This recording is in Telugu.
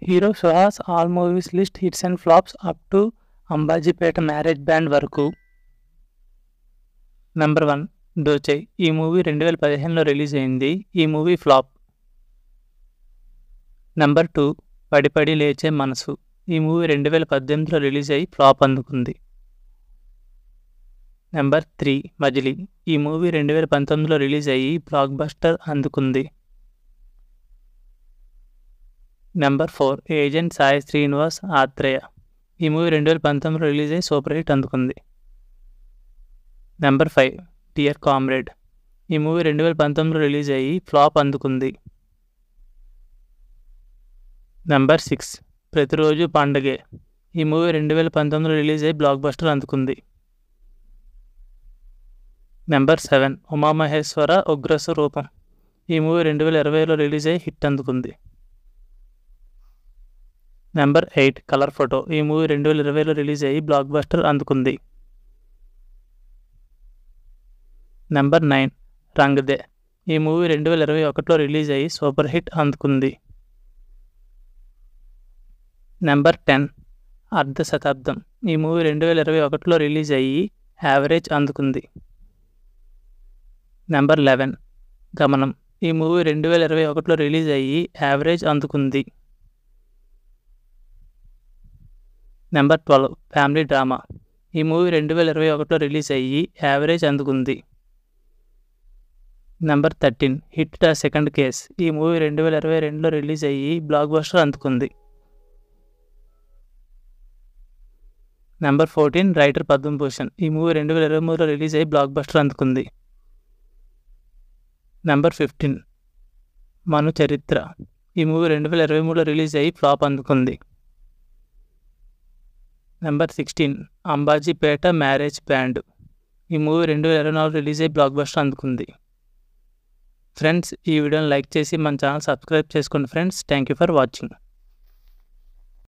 Hero Suhas all movies list hits and flops up to Ambajipeta marriage band వరకు. నెంబర్ 1 దోచేయ్. ఈ మూవీ 2015లో రిలీజ్ అయింది. ఈ మూవీ ఫ్లాప్. నెంబర్ 2 పడి పడి లేచే మనసు. ఈ మూవీ 2018లో రిలీజ్ అయ్యి ఫ్లాప్ అందుకుంది. నెంబర్ 3 మజిలీ. ఈ మూవీ 2019లో రిలీజ్ అయ్యి బ్లాక్ బస్టర్ అందుకుంది. Number 4 Agent Sai Srinivas Athreya. ఈ మూవీ 2019లో రిలీజ్ అయ్యి సూపర్ హిట్ అందుకుంది. Number 5 Dear Comrade. ఈ మూవీ 2019లో రిలీజ్ అయ్యి ఫ్లాప్ అందుకుంది. నెంబర్ 6 ప్రతిరోజు పండగే. ఈ మూవీ 2019లో రిలీజ్ అయ్యి బ్లాక్ బస్టర్ అందుకుంది. నెంబర్ 7 ఉమామహేశ్వర ఉగ్రస్వరూపం. ఈ మూవీ 2020లో రిలీజ్ అయ్యి హిట్ అందుకుంది. Number 8 Colour Photo. ఈ మూవీ 2020లో రిలీజ్ అయ్యి బ్లాక్ బస్టర్ అందుకుంది. నెంబర్ 9 రంగ్ దే. ఈ మూవీ 2021లో రిలీజ్ అయ్యి సూపర్ హిట్ అందుకుంది. నెంబర్ 10 అర్ధ శతాబ్దం. ఈ మూవీ 2021లో రిలీజ్ అయ్యి యావరేజ్ అందుకుంది. నెంబర్ 11 గమనం. ఈ మూవీ 2021లో రిలీజ్ అయ్యి యావరేజ్ అందుకుంది. Number 12 Family Drama. ఈ మూవీ 2021లో రిలీజ్ అయ్యి యావరేజ్ అందుకుంది. Number 13 Hit the Second Case. ఈ మూవీ 2022లో రిలీజ్ అయ్యి బ్లాక్ బస్టర్ అందుకుంది. Number 14 writer Padma Bhushan. ఈ మూవీ 2023లో రిలీజ్ అయ్యి బ్లాక్ బస్టర్ అందుకుంది. నెంబర్ 15 మను చరిత్ర. ఈ మూవీ 2023లో రిలీజ్ అయ్యి ఫ్లాప్ అందుకుంది. Number 16 Ambajipeta marriage band. ఈ మూవీ 2024లో రిలీజ్ అయ్యి బ్లాక్ బస్టర్ అందుకుంది. ఫ్రెండ్స్, ఈ వీడియోని లైక్ చేసి మన ఛానల్ సబ్స్క్రైబ్ చేసుకోండి friends. Thank you for watching.